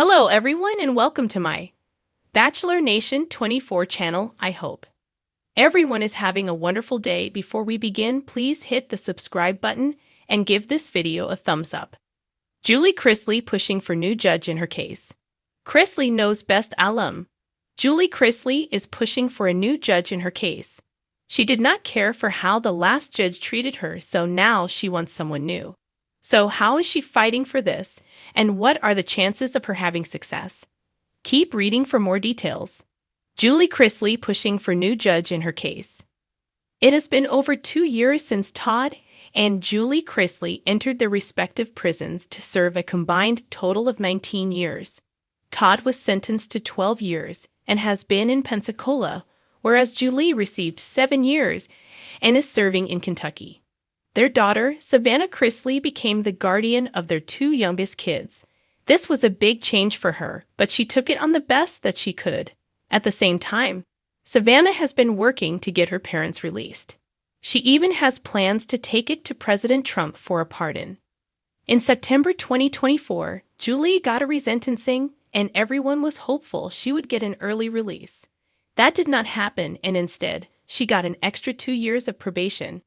Hello everyone and welcome to my Bachelor Nation 24 channel. I hope everyone is having a wonderful day. Before we begin, please hit the subscribe button and give this video a thumbs up. Julie Chrisley pushing for new judge in her case. Chrisley knows best alum. Julie Chrisley is pushing for a new judge in her case. She did not care for how the last judge treated her, so now she wants someone new. So how is she fighting for this, and what are the chances of her having success? Keep reading for more details. Julie Chrisley pushing for new judge in her case. It has been over 2 years since Todd and Julie Chrisley entered their respective prisons to serve a combined total of 19 years. Todd was sentenced to 12 years and has been in Pensacola, whereas Julie received 7 years and is serving in Kentucky. Their daughter, Savannah Chrisley, became the guardian of their 2 youngest kids. This was a big change for her, but she took it on the best that she could. At the same time, Savannah has been working to get her parents released. She even has plans to take it to President Trump for a pardon. In September 2024, Julie got a resentencing, and everyone was hopeful she would get an early release. That did not happen, and instead, she got an extra 2 years of probation.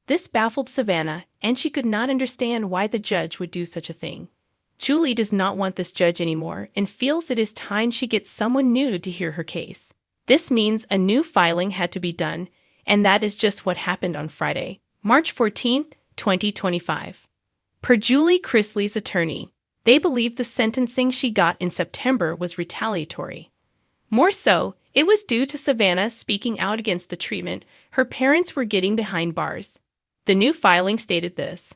This baffled Savannah, and she could not understand why the judge would do such a thing. Julie does not want this judge anymore and feels it is time she gets someone new to hear her case. This means a new filing had to be done, and that is just what happened on Friday, March 14, 2025. Per Julie Chrisley's attorney, they believe the sentencing she got in September was retaliatory. More so, it was due to Savannah speaking out against the treatment her parents were getting behind bars. The new filing stated this: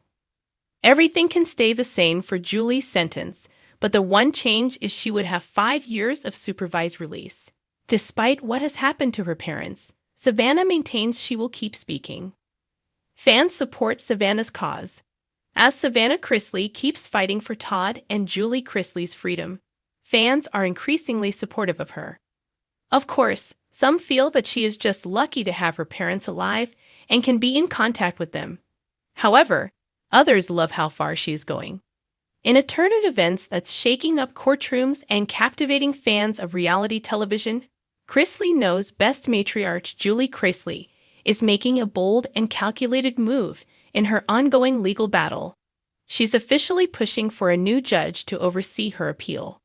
everything can stay the same for Julie's sentence, but the one change is she would have 5 years of supervised release. Despite what has happened to her parents, Savannah maintains she will keep speaking. Fans support Savannah's cause. As Savannah Chrisley keeps fighting for Todd and Julie Chrisley's freedom, fans are increasingly supportive of her. Of course, some feel that she is just lucky to have her parents alive and can be in contact with them. However, others love how far she is going. In a turn of events that's shaking up courtrooms and captivating fans of reality television, Chrisley knows best matriarch Julie Chrisley is making a bold and calculated move in her ongoing legal battle. She's officially pushing for a new judge to oversee her appeal.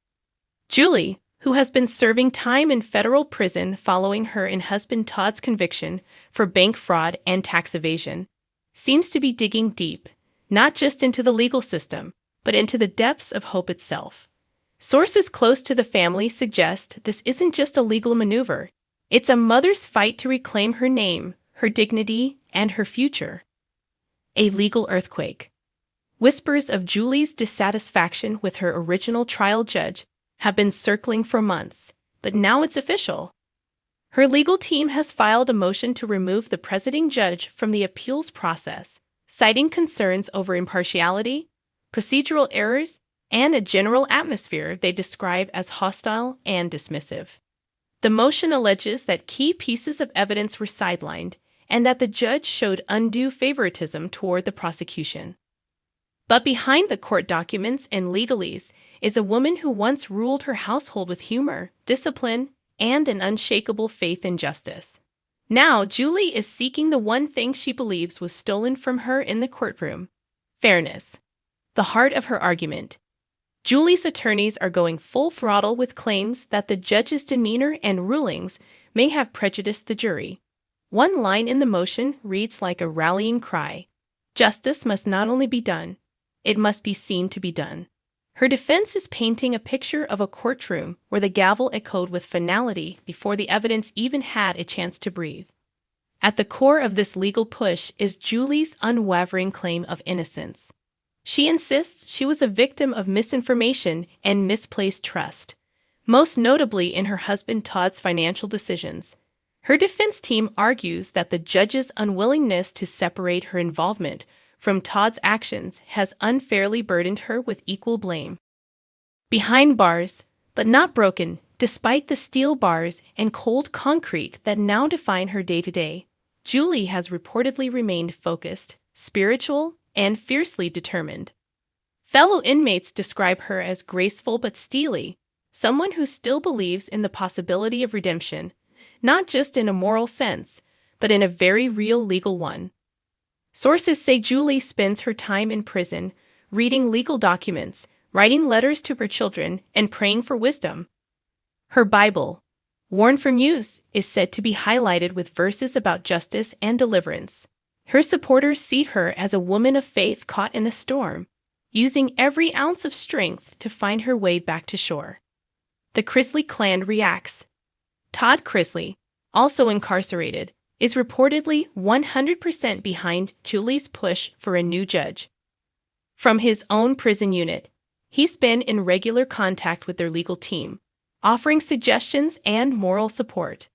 Julie, who has been serving time in federal prison following her and husband Todd's conviction for bank fraud and tax evasion, seems to be digging deep, not just into the legal system, but into the depths of hope itself. Sources close to the family suggest this isn't just a legal maneuver, it's a mother's fight to reclaim her name, her dignity, and her future. A legal earthquake. Whispers of Julie's dissatisfaction with her original trial judge have been circling for months, but now it's official. Her legal team has filed a motion to remove the presiding judge from the appeals process, citing concerns over impartiality, procedural errors, and a general atmosphere they describe as hostile and dismissive. The motion alleges that key pieces of evidence were sidelined and that the judge showed undue favoritism toward the prosecution. But behind the court documents and legalese is a woman who once ruled her household with humor, discipline, and an unshakable faith in justice. Now, Julie is seeking the one thing she believes was stolen from her in the courtroom: fairness. The heart of her argument. Julie's attorneys are going full throttle with claims that the judge's demeanor and rulings may have prejudiced the jury. One line in the motion reads like a rallying cry: justice must not only be done, it must be seen to be done. Her defense is painting a picture of a courtroom where the gavel echoed with finality before the evidence even had a chance to breathe. At the core of this legal push is Julie's unwavering claim of innocence. She insists she was a victim of misinformation and misplaced trust, most notably in her husband Todd's financial decisions. Her defense team argues that the judge's unwillingness to separate her involvement from Todd's actions has unfairly burdened her with equal blame. Behind bars, but not broken, despite the steel bars and cold concrete that now define her day-to-day, Julie has reportedly remained focused, spiritual, and fiercely determined. Fellow inmates describe her as graceful but steely, someone who still believes in the possibility of redemption, not just in a moral sense, but in a very real legal one. Sources say Julie spends her time in prison, reading legal documents, writing letters to her children, and praying for wisdom. Her Bible, worn from use, is said to be highlighted with verses about justice and deliverance. Her supporters see her as a woman of faith caught in a storm, using every ounce of strength to find her way back to shore. The Chrisley clan reacts. Todd Chrisley, also incarcerated, is reportedly 100% behind Julie's push for a new judge. From his own prison unit, he's been in regular contact with their legal team, offering suggestions and moral support.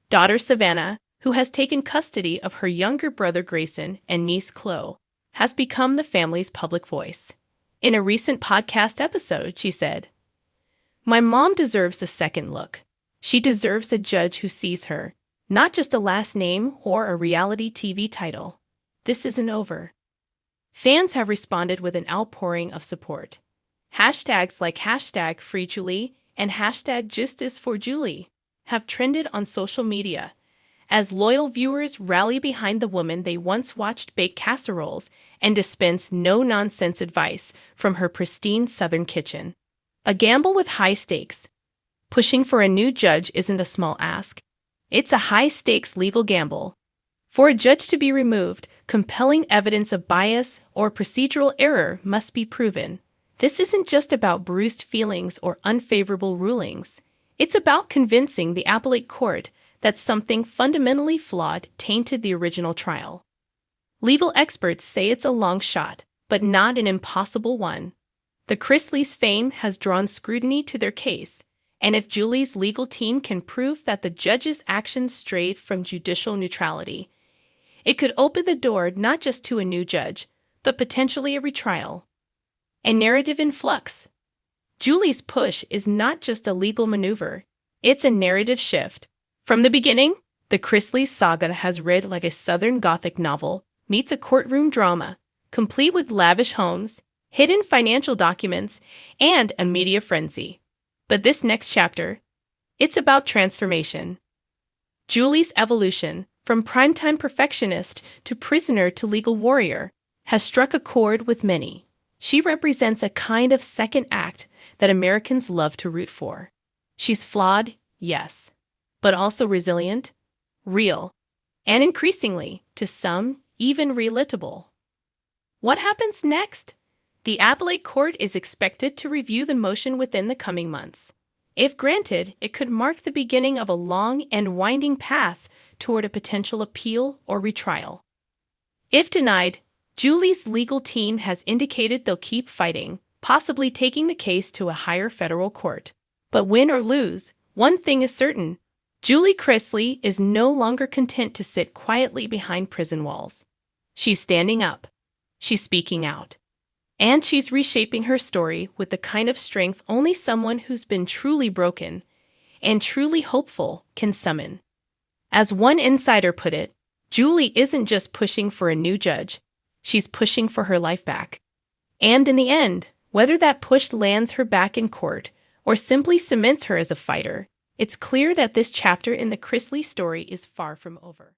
Daughter Savannah, who has taken custody of her younger brother Grayson and niece Chloe, has become the family's public voice. In a recent podcast episode, she said, "My mom deserves a second look. She deserves a judge who sees her, not just a last name or a reality TV title. This isn't over." Fans have responded with an outpouring of support. Hashtags like #FreeJulie and #JusticeForJulie have trended on social media as loyal viewers rally behind the woman they once watched bake casseroles and dispense no-nonsense advice from her pristine southern kitchen. A gamble with high stakes. Pushing for a new judge isn't a small ask. It's a high-stakes legal gamble. For a judge to be removed, compelling evidence of bias or procedural error must be proven. This isn't just about bruised feelings or unfavorable rulings. It's about convincing the appellate court that something fundamentally flawed tainted the original trial. Legal experts say it's a long shot, but not an impossible one. The Chrisleys' fame has drawn scrutiny to their case, and if Julie's legal team can prove that the judge's actions strayed from judicial neutrality, it could open the door not just to a new judge, but potentially a retrial. A narrative in flux. Julie's push is not just a legal maneuver, it's a narrative shift. From the beginning, the Chrisley saga has read like a Southern Gothic novel meets a courtroom drama, complete with lavish homes, hidden financial documents, and a media frenzy. But this next chapter, it's about transformation. Julie's evolution, from primetime perfectionist to prisoner to legal warrior, has struck a chord with many. She represents a kind of second act that Americans love to root for. She's flawed, yes, but also resilient, real, and increasingly, to some, even relatable. What happens next? The appellate court is expected to review the motion within the coming months. If granted, it could mark the beginning of a long and winding path toward a potential appeal or retrial. If denied, Julie's legal team has indicated they'll keep fighting, possibly taking the case to a higher federal court. But win or lose, one thing is certain: Julie Chrisley is no longer content to sit quietly behind prison walls. She's standing up. She's speaking out. And she's reshaping her story with the kind of strength only someone who's been truly broken and truly hopeful can summon. As one insider put it, Julie isn't just pushing for a new judge, she's pushing for her life back. And in the end, whether that push lands her back in court or simply cements her as a fighter, it's clear that this chapter in the Chrisley story is far from over.